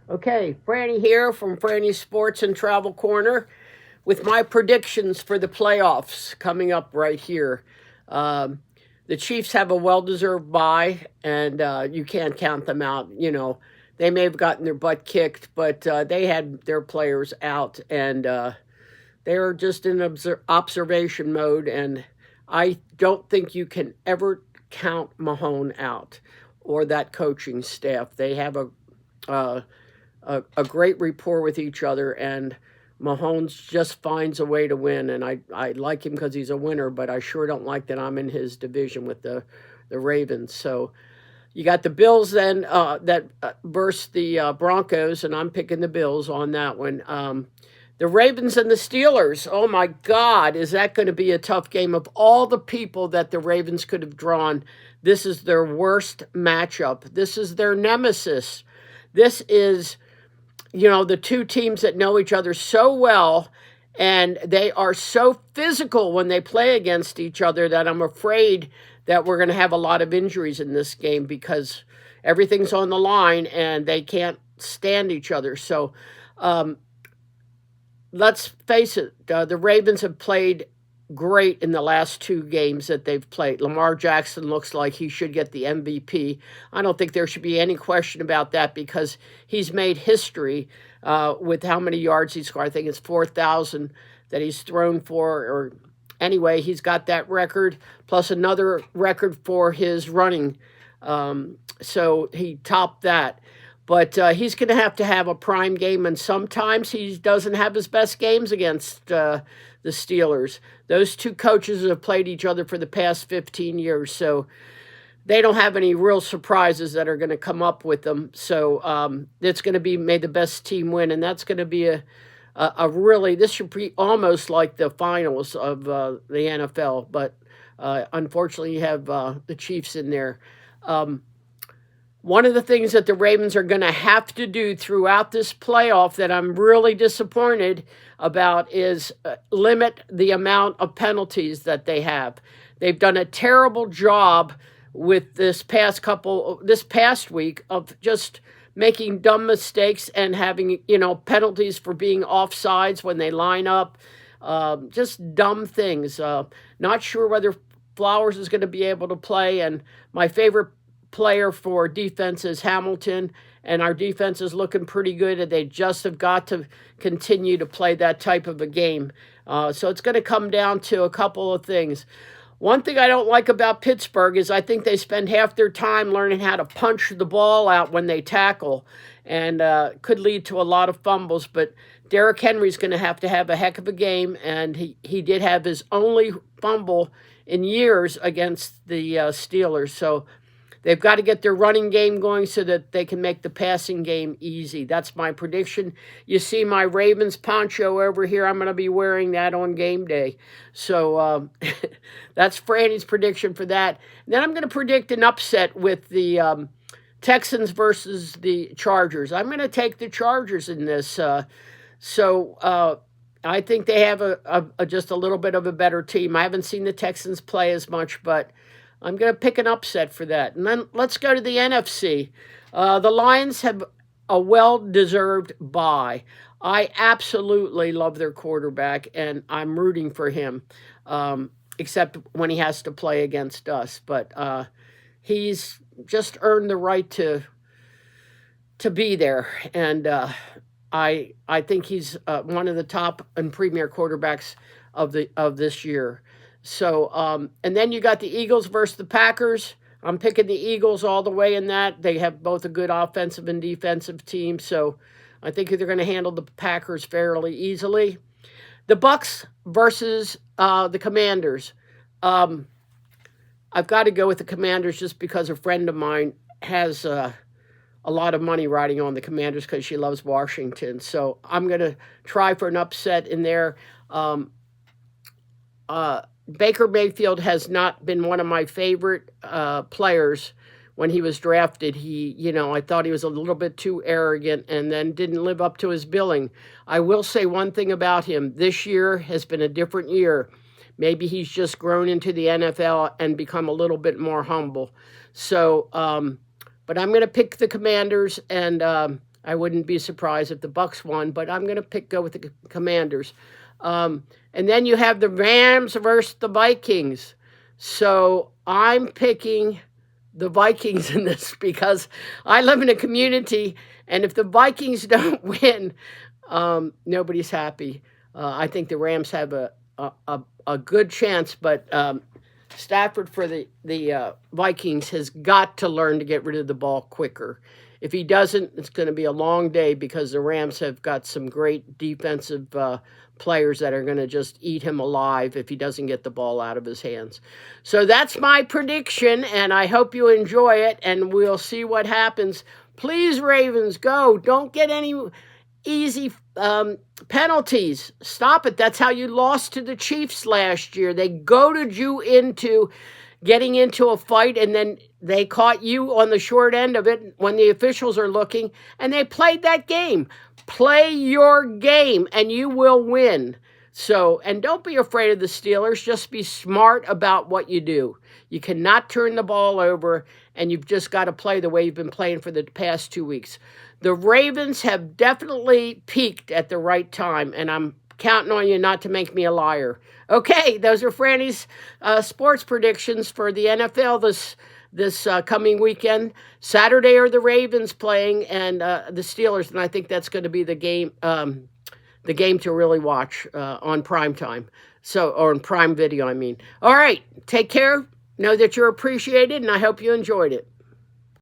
Okay, Franny here from Franny Sports and Travel Corner with my predictions for the playoffs coming up right here. Um, the Chiefs have a well-deserved bye, and you can't count them out. They may have gotten their butt kicked, but they had their players out, and they are just in observation mode. And I don't think you can ever count Mahone out or that coaching staff. They have uh, a great rapport with each other, and Mahomes just finds a way to win. And I like him because he's a winner, but I sure don't like that I'm in his division with the Ravens. So you got the Bills then that versus the Broncos, and I'm picking the Bills on that one. The Ravens and the Steelers. Oh my God, is that going to be a tough game? Of all the people that the Ravens could have drawn, this is their worst matchup. This is their nemesis. This is the two teams that know each other so well, and they are so physical when they play against each other that I'm afraid that we're going to have a lot of injuries in this game because everything's on the line and they can't stand each other. So let's face it, the Ravens have played great in the last two games that they've played. Lamar Jackson looks like he should get the MVP. I don't think there should be any question about that because he's made history with how many yards he scored. I think it's 4,000 that he's thrown for. Or anyway, he's got that record plus another record for his running. So he topped that. But he's going to have a prime game, and sometimes he doesn't have his best games against the Steelers. Those two coaches have played each other for the past 15 years, so they don't have any real surprises that are going to come up with them. So it's going to be may the best team win, and that's going to be a really, this should be almost like the finals of the NFL, but unfortunately you have the Chiefs in there. One of the things that the Ravens are going to have to do throughout this playoff that I'm really disappointed about is limit the amount of penalties that they have. They've done a terrible job with this past week of just making dumb mistakes and having, penalties for being offsides when they line up. Just dumb things. Not sure whether Flowers is going to be able to play. And my favorite player for defense is Hamilton, and our defense is looking pretty good, and they just have got to continue to play that type of a game. So it's going to come down to a couple of things. One thing I don't like about Pittsburgh is I think they spend half their time learning how to punch the ball out when they tackle, and could lead to a lot of fumbles. But Derrick Henry's going to have a heck of a game, and he did have his only fumble in years against the Steelers. So they've got to get their running game going so that they can make the passing game easy. That's my prediction. You see my Ravens poncho over here. I'm going to be wearing that on game day. So that's Franny's prediction for that. And then I'm going to predict an upset with the Texans versus the Chargers. I'm going to take the Chargers in this. I think they have just a little bit of a better team. I haven't seen the Texans play as much, but I'm going to pick an upset for that. And then let's go to the NFC. The Lions have a well-deserved bye. I absolutely love their quarterback, and I'm rooting for him, except when he has to play against us. But he's just earned the right to be there. And I think he's one of the top and premier quarterbacks of this year. So, and then you got the Eagles versus the Packers. I'm picking the Eagles all the way in that. They have both a good offensive and defensive team, so I think they're going to handle the Packers fairly easily. The Bucks versus the Commanders. I've got to go with the Commanders just because a friend of mine has a lot of money riding on the Commanders because she loves Washington. So I'm going to try for an upset in there. Baker Mayfield has not been one of my favorite players when he was drafted. I thought he was a little bit too arrogant and then didn't live up to his billing. I will say one thing about him. This year has been a different year. Maybe he's just grown into the NFL and become a little bit more humble. So, but I'm going to pick the Commanders, and I wouldn't be surprised if the Bucks won, but I'm going to go with the Commanders. And then you have the Rams versus the Vikings. So I'm picking the Vikings in this because I live in a community, and if the Vikings don't win, nobody's happy. I think the Rams have a good chance, but Stafford for the Vikings has got to learn to get rid of the ball quicker. If he doesn't, it's going to be a long day because the Rams have got some great defensive players that are going to just eat him alive if he doesn't get the ball out of his hands. So that's my prediction, and I hope you enjoy it, and we'll see what happens. Please, Ravens, go. Don't get any easy penalties. Stop it. That's how you lost to the Chiefs last year. They goaded you into getting into a fight, and then they caught you on the short end of it when the officials are looking, and they played that game. Play your game, and you will win. So, and don't be afraid of the Steelers. Just be smart about what you do. You cannot turn the ball over, and you've just got to play the way you've been playing for the past 2 weeks. The Ravens have definitely peaked at the right time, and I'm counting on you not to make me a liar. Okay, those are Franny's sports predictions for the NFL this coming weekend. Saturday are the Ravens playing and the Steelers, and I think that's going to be the game to really watch on prime time. So, or on Prime Video, I mean. All right, take care. Know that you're appreciated, and I hope you enjoyed it.